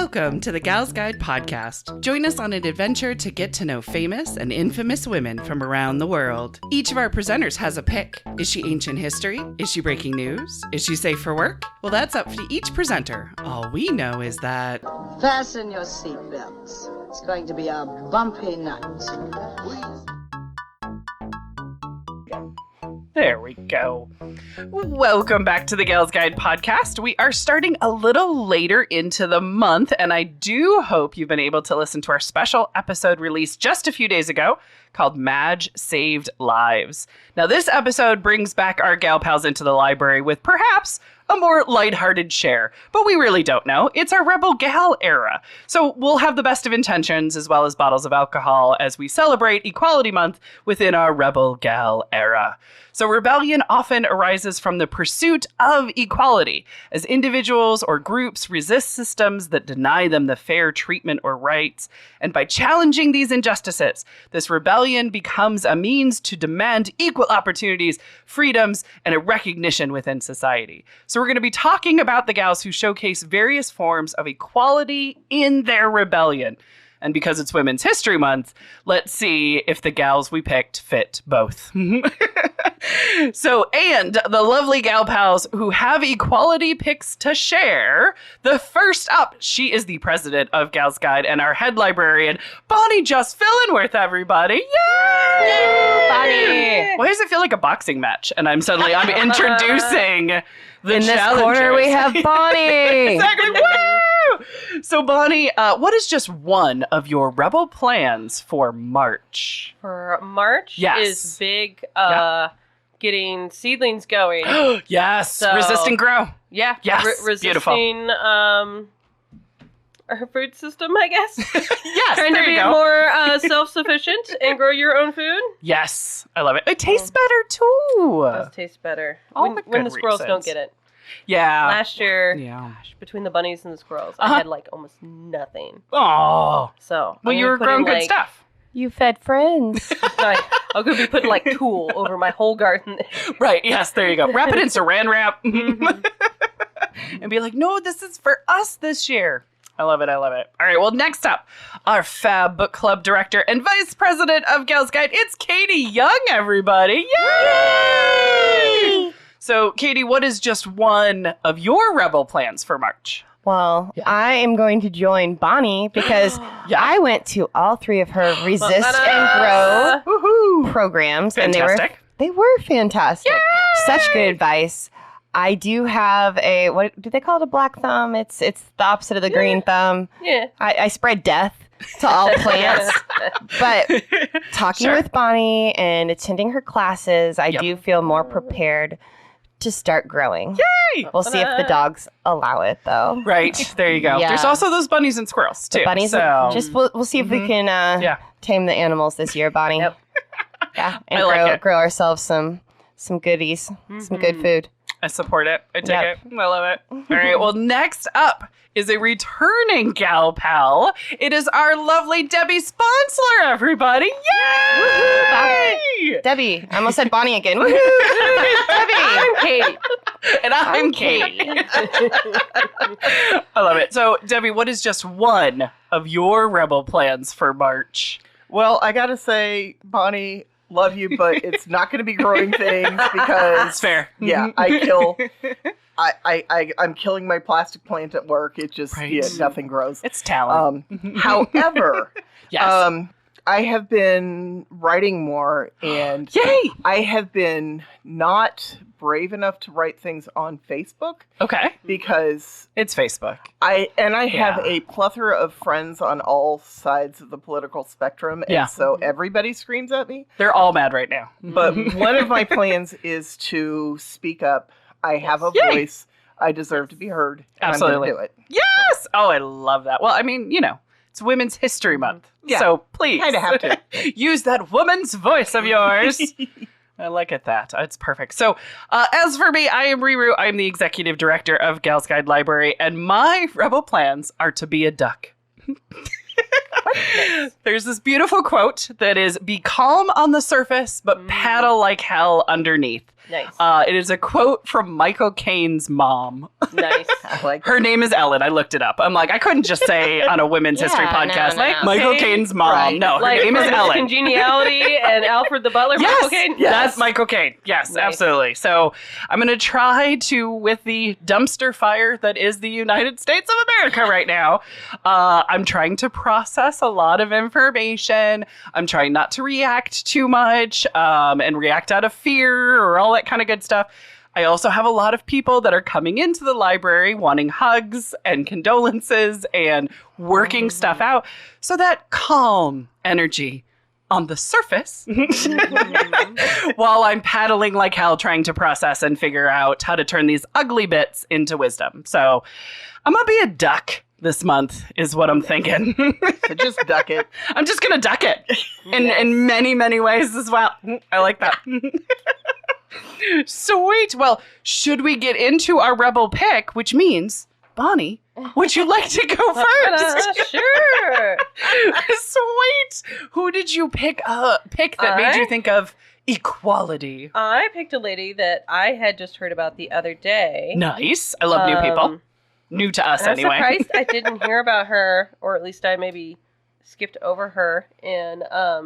Welcome to the Gals Guide podcast. Join us on an adventure to get to know famous and infamous women from around the world. Each of our presenters has a pick. Is she ancient history? Is she breaking news? Is she safe for work? Well, that's up to each presenter. All we know is that... Fasten your seatbelts. It's going to be a bumpy night. There we go. Welcome back to the Gals Guide podcast. We are starting a little later into the month, and I do hope you've been able to listen to our special episode released just a few days ago called Madge Saved Lives. Now, this episode brings back our gal pals into the library with perhaps a more lighthearted share, but we really don't know. It's our Rebel Gal era. So we'll have the best of intentions as well as bottles of alcohol as we celebrate Equality Month within our Rebel Gal era. So rebellion often arises from the pursuit of equality, as individuals or groups resist systems that deny them the fair treatment or rights. And by challenging these injustices, this rebellion becomes a means to demand equal opportunities, freedoms, and a recognition within society. So we're going to be talking about the gals who showcase various forms of equality in their rebellion. And because it's Women's History Month, let's see if the gals we picked fit both. And the lovely gal pals who have equality picks to share. The first up, she is the president of Gals Guide and our head librarian, Bonnie Just Fillenworth, everybody. Yay! Bonnie! Why does it feel like a boxing match? And I'm introducing the In this challengers. corner, we have Bonnie. Exactly. Woo! So, Bonnie, what is just one of your rebel plans for March? For March Yes. is big getting seedlings going. Yes. So- Resist and grow. Yeah. Yes, Resisting our food system, I guess. Yes. Trying there to you be go. more self-sufficient and grow your own food. Yes. I love it. It tastes better, too. It does taste better. All when the when good the squirrels reasons. don't get it. Yeah. Last year, Yeah. gosh, between the bunnies and the squirrels, Uh-huh. I had like almost nothing. Oh. So Well, I'm you were gonna put in, growing good stuff. You fed friends. I'm going to be putting like tulle over my whole garden. Right. Yes. There you go. Wrap it in saran wrap. Mhm. And be like, no, this is for us this year. I love it. I love it. All right. Well, next up, our Fab Book Club director and vice president of Gals Guide, it's Katie Young, everybody. Yay! So, Katie, what is just one of your rebel plans for March? Well, I am going to join Bonnie because Yeah. I went to all three of her Resist and Grow Woohoo! programs. Fantastic. And they were fantastic. Such good advice. I do have what do they call it, a black thumb? It's the opposite of the green thumb. Yeah. I spread death to all plants. But talking Sure. with Bonnie and attending her classes, I Yep. do feel more prepared to start growing. Yay! We'll see if the dogs allow it, though. Right. There you go. Yeah. There's also those bunnies and squirrels, too. The bunnies, So, we'll see if we can Yeah. tame the animals this year, Bonnie. Yep. Yeah, and I like it. grow ourselves some goodies, some good food. I support it. I take Yep. it. I love it. All right. Well, next up is a returning gal pal. It is our lovely Debbie Sponsler, everybody. Yay! Debbie, I almost said Bonnie again. Woohoo! Debbie. I'm Katie. And I'm Katie. I love it. So, Debbie, what is just one of your rebel plans for March? Well, I gotta say, Bonnie, love you, but it's not gonna be growing things because That's fair. yeah, I'm killing my plastic plant at work. It just Right. nothing grows. It's talent. However, Yes. I have been writing more, and Yay! I have been not brave enough to write things on Facebook Okay. because It's Facebook. I have Yeah. a plethora of friends on all sides of the political spectrum, and Yeah. so everybody screams at me. They're all mad right now. But one of my plans is to speak up. I have a Yay. voice. I deserve to be heard. And Absolutely. I'm going to do it. Yes! Oh, I love that. Well, I mean, it's Women's History Month. Yeah. So please. Kinda have to. Use that woman's voice of yours. I like it that. It's perfect. So as for me, I am Riru. I am the executive director of Gals Guide Library, and my rebel plans are to be a duck. There's this beautiful quote that is, "Be calm on the surface, but paddle like hell underneath." Nice. It is a quote from Michael Caine's mom. Nice. I like Her name is Ellen. I looked it up. I'm like, I couldn't just say on a women's history Yeah, podcast, no, no. Michael Caine? Caine's mom. Right. No, her Like name is from Ellen. Congeniality and Alfred the Butler. Yes, Michael Caine? yes. That's Michael Caine. Yes, Nice. absolutely. So I'm going to try to, with the dumpster fire that is the United States of America right now, I'm trying to process a lot of information. I'm trying not to react too much and react out of fear or all that kind of good stuff. I also have a lot of people that are coming into the library wanting hugs and condolences and working stuff out. So that calm energy on the surface while I'm paddling like hell trying to process and figure out how to turn these ugly bits into wisdom. So I'm going to be a duck this month is what I'm thinking. So just duck it. I'm just going to duck it in many, many ways as well. I like that. Sweet. Well, should we get into our rebel pick, which means, Bonnie, would you like to go first? Sure. Sweet. Who did you pick that made you think of equality? I picked a lady that I had just heard about the other day. Nice. I love new people. New to us, And I'm anyway. surprised I didn't hear about her, or at least I maybe skipped over her in a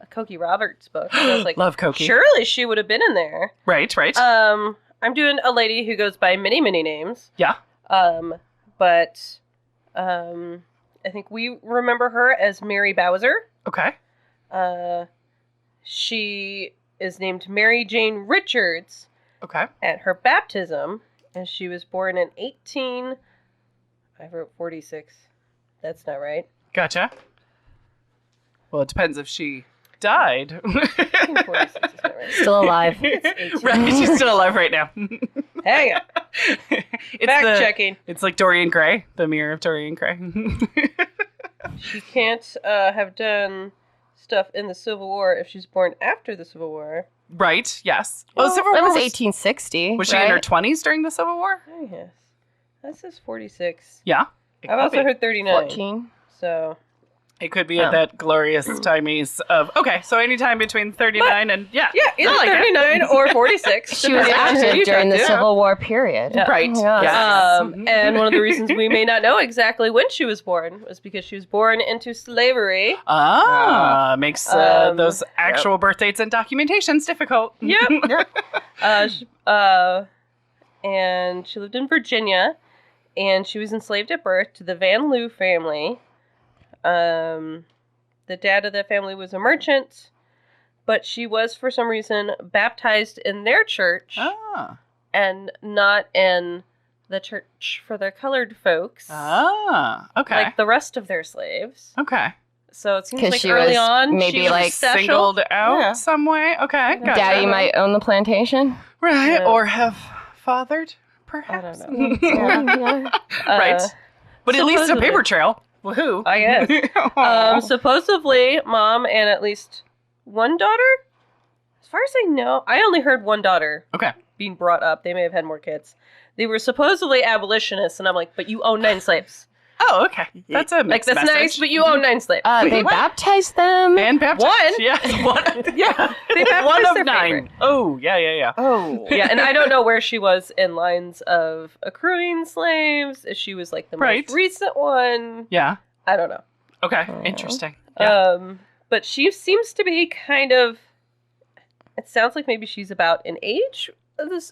Cokie Roberts book. So I was like, Love Cokie. surely she would have been in there. Right. I'm doing a lady who goes by many, many names. Yeah. But I think we remember her as Mary Bowser. Okay. She is named Mary Jane Richards Okay. at her baptism, and she was born in I wrote 46. That's not right. Gotcha. Well, it depends if she died. 1846 is not right. Still alive. It's 18. Right. She's still alive right now. Hang on. It's Fact checking. It's like Dorian Gray, the mirror of Dorian Gray. She can't have done stuff in the Civil War if she's born after the Civil War. Right. Yes. Well, Civil that War was 1860. Was she right? in her 20s during the Civil War? Oh, yes. That says 46. Yeah. It I've could also be. heard 39. 14. So, It could be at that glorious timies of so anytime between 39 and yeah, I either like it. 39 or 46. She was depending on who active you during talk the to. Civil War period. Yeah. Right. Yeah. Yes. And one of the reasons we may not know exactly when she was born was because she was born into slavery. Makes those actual birth dates and documentations difficult. Yep. And she lived in Virginia, and she was enslaved at birth to the Van Loo family. The dad of the family was a merchant, but she was, for some reason, baptized in their church and not in the church for the colored folks, Okay. like the rest of their slaves. Okay. So it seems 'Cause like she early was on, maybe she was like special. Singled out Yeah. some way. Okay. Gotcha. Daddy might own the plantation. Right. Yeah. Or have fathered, I perhaps. don't know. Right. But at least a supposedly. paper trail. Woohoo. I guess. Aw. Supposedly, mom and at least one daughter. As far as I know, I only heard one daughter Okay. being brought up. They may have had more kids. They were supposedly abolitionists, and I'm like, but you own 9 slaves. Oh, okay. That's a Like, mixed that's message. nice, but you own 9 slaves. They baptized them. And baptized. One? Yeah. One. Yeah, they baptized One of their 9. favorite. Oh, yeah. Oh. Yeah, and I don't know where she was in lines of accruing slaves. If she was like the Right. most recent one, Yeah. I don't know. Okay. Interesting. Yeah. But she seems to be kind of. It sounds like maybe she's about in age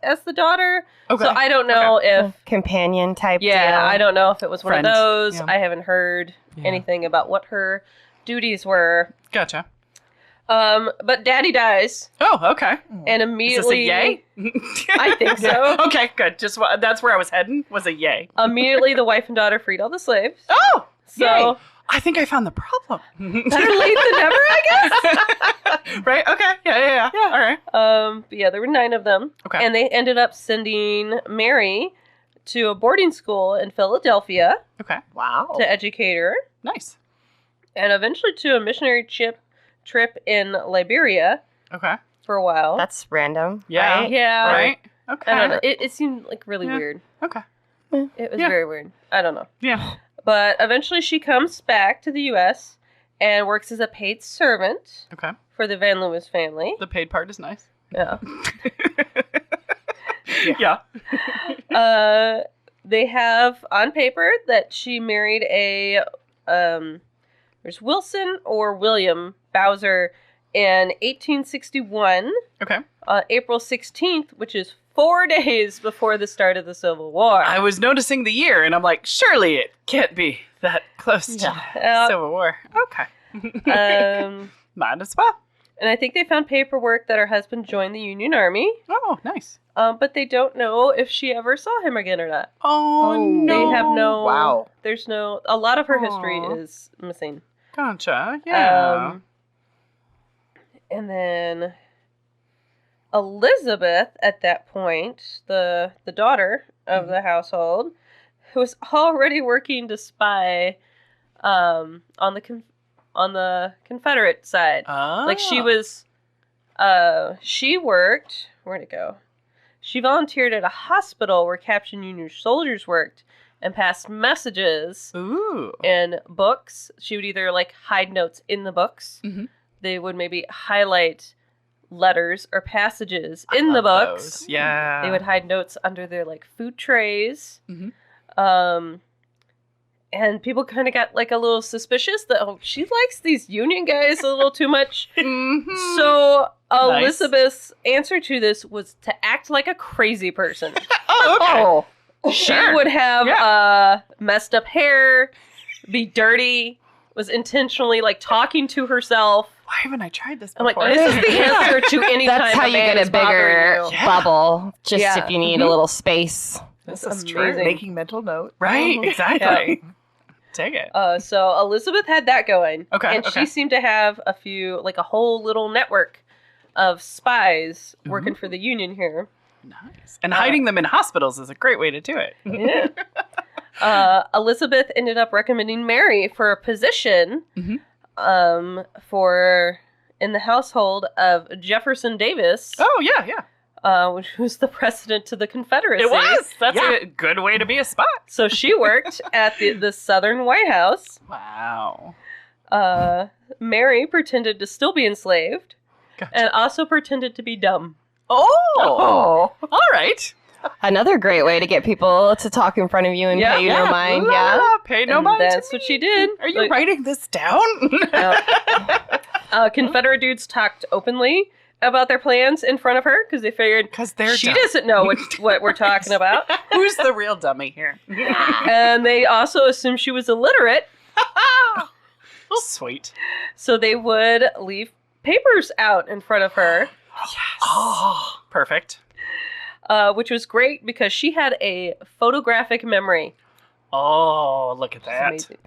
as the daughter. Okay. So I don't know if. Companion type Yeah, deal. I don't know if it was one Friend. of those. Yeah. I haven't heard Yeah. anything about what her duties were. Gotcha. But Daddy dies, Oh, okay. and Is this a immediately, yay? I think so. Okay, good. Just that's where I was heading. Was a yay. Immediately, the wife and daughter freed all the slaves. Oh, So yay. I think I found the problem. better late than never, I guess. Right? Okay. Yeah. All right. But yeah, there were 9 of them. Okay. And they ended up sending Mary to a boarding school in Philadelphia Okay. Wow. to educate her, Nice. and eventually to a missionary trip in Liberia Okay. for a while. That's random. Yeah. Right? yeah. Right. Okay. I don't know. It seemed like really Yeah. weird. Okay. It was Yeah. very weird. I don't know. Yeah. But eventually she comes back to the U.S. and works as a paid servant Okay. for the Van Lewis family. The paid part is nice. Yeah. Yeah. They have on paper that she married a there's Wilson or William Bowser in 1861. Okay. April 16th, which is 4 days before the start of the Civil War. I was noticing the year, and I'm like, surely it can't be that close to Civil War. Okay. Might as well. And I think they found paperwork that her husband joined the Union Army. Oh, nice. But they don't know if she ever saw him again or not. Oh, no. They have no... Wow. There's no... A lot of her history is missing. Gotcha. Yeah. And then Elizabeth, at that point, the daughter of the household, was already working to spy on the Confederate side. Oh. Like she was, she worked, where'd it go? She volunteered at a hospital where Captain Union soldiers worked and passed messages in books. She would either like hide notes in the books. Mm-hmm. They would maybe highlight letters or passages in the books. Those. Yeah. They would hide notes under their like food trays. Mm-hmm. And people kind of got like a little suspicious that she likes these Union guys a little too much. Mm-hmm. So Elizabeth's answer to this was to act like a crazy person. Oh, okay. She would have messed up hair, be dirty, was intentionally like talking to herself. Why haven't I tried this I'm before? like, this is the answer to any That's time how a you man get is a bigger bothering you. bubble, just if you need a little space. This That's is true. amazing. Making mental note. Right, exactly. Take it. So Elizabeth had that going. Okay, And she seemed to have a few, like a whole little network of spies working for the Union here. Nice. And hiding them in hospitals is a great way to do it. Yeah. Elizabeth ended up recommending Mary for a position for in the household of Jefferson Davis. Oh, yeah. Which was the president to the Confederacy. It was. That's a good way to be a spy. So she worked at the Southern White House. Wow. Mary pretended to still be enslaved and also pretended to be dumb. Oh. All right. Another great way to get people to talk in front of you and pay you no mind. Pay no And mind. that's what she did. Are you writing this down? Confederate dudes talked openly about their plans in front of her because they figured she doesn't know what we're talking about. Who's the real dummy here? And they also assumed she was illiterate. Sweet. So they would leave papers out in front of her. Yes. Oh, perfect. Which was great because she had a photographic memory. Oh, look at that. Amazing.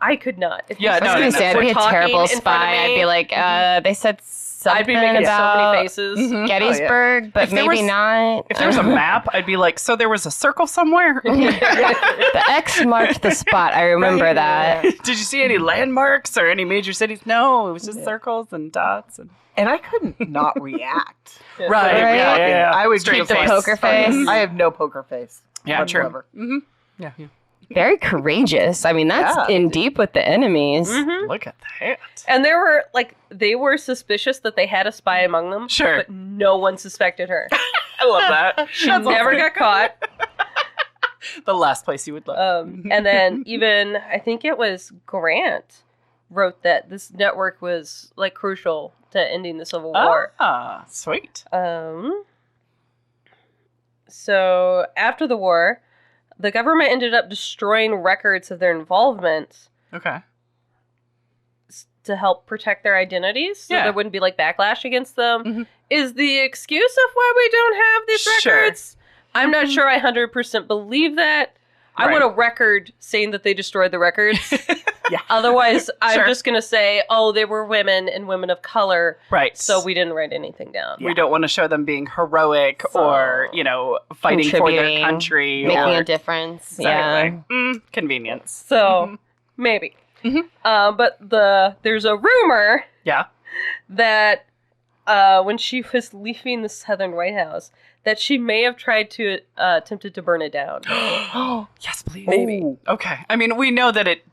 I could not. If I was going to say, I'd be a terrible spy. I'd be like, they said something I'd be making about so many faces. Gettysburg, but maybe not. If there was a map, I'd be like, so there was a circle somewhere? The X marked the spot. I remember that. Did you see any landmarks or any major cities? No, it was just circles and dots. And I couldn't not react. Right. Yeah. I would keep the poker face. I have no poker face. Yeah, whatsoever. true. Mm-hmm. Yeah. Very courageous. I mean, that's in deep with the enemies. Mm-hmm. Look at that. And they were suspicious that they had a spy among them. Sure. But no one suspected her. I love that. She never got caught. The last place you would look. And then even, I think it was Grant wrote that this network was like crucial to ending the Civil War. Ah, sweet. So after the war, the government ended up destroying records of their involvement. Okay. To help protect their identities, so there wouldn't be like backlash against them. Mm-hmm. Is the excuse of why we don't have these records? I'm not sure I 100% believe that. I want a record saying that they destroyed the records. Otherwise, I'm just going to say, oh, they were women and women of color. Right. So we didn't write anything down. We don't want to show them being heroic or, fighting for their country. Making a difference. Exactly. Yeah. Convenience. So, maybe. Mm-hmm. But there's a rumor that when she was leaving the Southern White House, that she may have tried to attempted to burn it down. Oh, yes, please. Maybe. Ooh. Okay. I mean, we know that it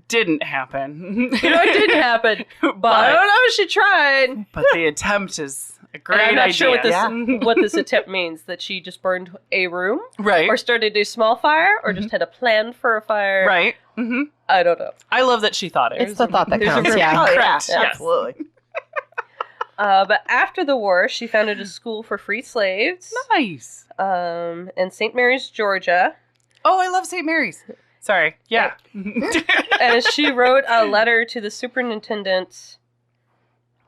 didn't happen. It didn't happen. But I don't know if she tried. But the attempt is A great and I'm not idea. sure what this Yeah. what this attempt means. That she just burned a room, Right. or started a small fire, or just had a plan for a fire. Right. Mm-hmm. I don't know. I love that she thought it. It's the thought that There's a counts. group. Yeah. Oh, yeah. Correct. Yes. Absolutely. But after the war, she founded a school for free slaves Nice. in St. Mary's, Georgia. Oh, I love St. Mary's. Sorry. Yeah. And she wrote a letter to the superintendent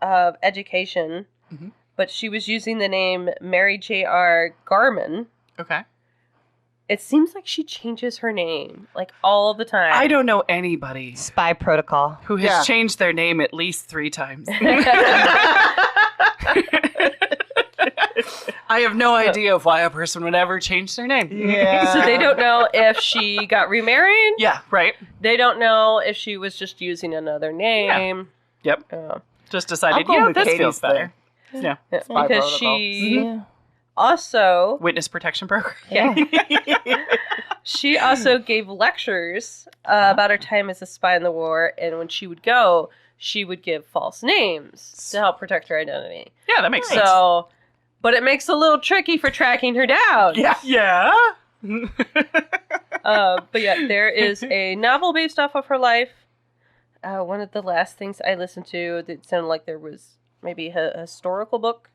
of education, Mhm. but she was using the name Mary J.R. Garmin. Okay. It seems like she changes her name, like, all the time. I don't know anybody Spy protocol. who has Yeah. changed their name at least 3 times. I have no idea of why a person would ever change their name. Yeah. So they don't know if she got remarried. Yeah, right. They don't know if she was just using another name. Yep. Yeah. Just I'm decided, going yeah, with this Katie's feels better. thing. Yeah. Yeah, Spy because protocol. she Yeah. also Witness protection program. she also gave lectures about her time as a spy in the war, and when she would go, she would give false names to help protect her identity. Yeah, that makes sense. So, but it makes it a little tricky for tracking her down. Yeah. Yeah. But yeah, there is a novel based off of her life. One of the last things I listened to that sounded like there was maybe a historical book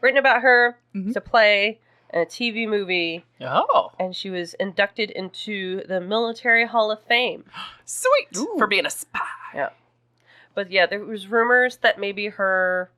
written about her. Mhm. It's a play and a TV movie, Oh, and she was inducted into the Military Hall of Fame. sweet. Ooh. For being a spy. Yeah. But yeah, there was rumors that maybe her,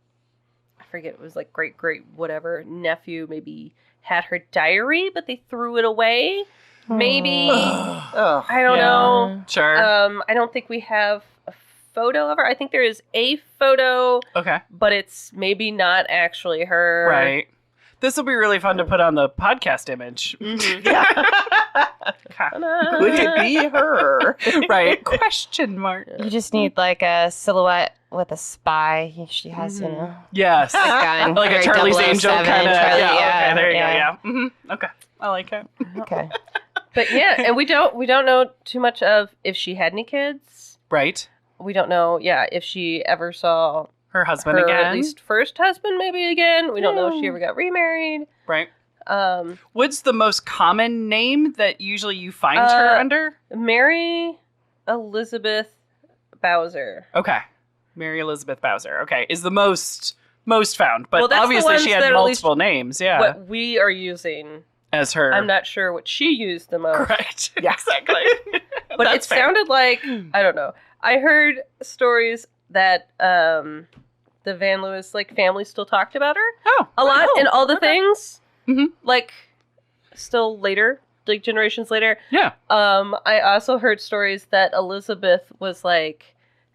I forget, it was like great whatever nephew maybe had her diary, but they threw it away. Maybe. Ugh. I don't know. Sure. I don't think we have a photo of her. I think there is a photo, Okay. but it's maybe not actually her. Right. This will be really fun to put on the podcast image. Yeah. Ta-da. Could it be her? Right. Question mark. You just need like a silhouette with a spy. She has, you know, Yes. a gun. Like a Very Charlie's Angel 007, kind of. Charlie, Yeah, okay, there you yeah. go. Yeah. Mm-hmm. Okay. I like it. Okay. But yeah, and we don't know too much of if she had any kids. Right. We don't know, if she ever saw Her husband her again. at least first husband maybe again. We don't know if she ever got remarried. Right. Um, What's the most common name that usually you find her under? Mary Elizabeth Bowser. Okay. Mary Elizabeth Bowser. Okay. Is the most found. But Well, that's the obviously ones she had that at least- multiple names. Yeah. What we are using, As her. I'm not sure what she used the most. Correct. Yeah. Exactly. But That's it fair. sounded like, I don't know. I heard stories that the Van Lewis family still talked about her Oh. a lot in all the okay. things. Mhm. Still later, generations later. Yeah. I also heard stories that Elizabeth was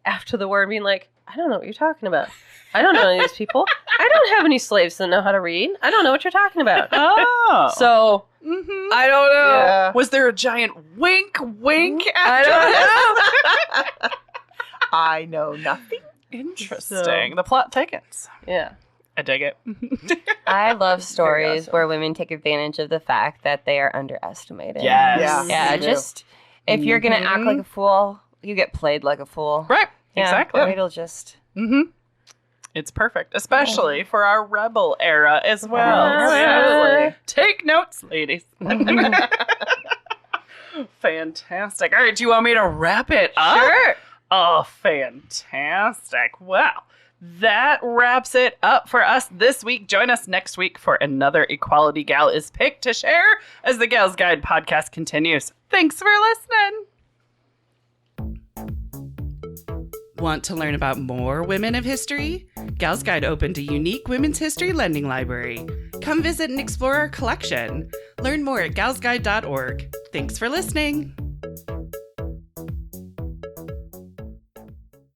after the war being I don't know what you're talking about. I don't know any of these people. I don't have any slaves that know how to read. I don't know what you're talking about. Oh. So Mhm. I don't know. Yeah. Was there a giant wink I after don't know. I know nothing. Interesting. The plot thickens. Yeah. I dig it. I love stories awesome. where women take advantage of the fact that they are underestimated. Yes. Yeah. Yeah, Me too. just if you're going to act Mhm. like a fool, you get played like a fool. Right. Yeah, Exactly. It'll just. Mm-hmm. It's perfect, especially for our rebel era as well. Absolutely. Take notes, ladies. Fantastic. All right, do you want me to wrap it up? Sure. Oh, fantastic. Well, that wraps it up for us this week. Join us next week for another Equality Gal is Picked to share as the Gal's Guide podcast continues. Thanks for listening. Want to learn about more women of history? Gal's Guide opened a unique women's history lending library. Come visit and explore our collection. Learn more at galsguide.org. Thanks for listening.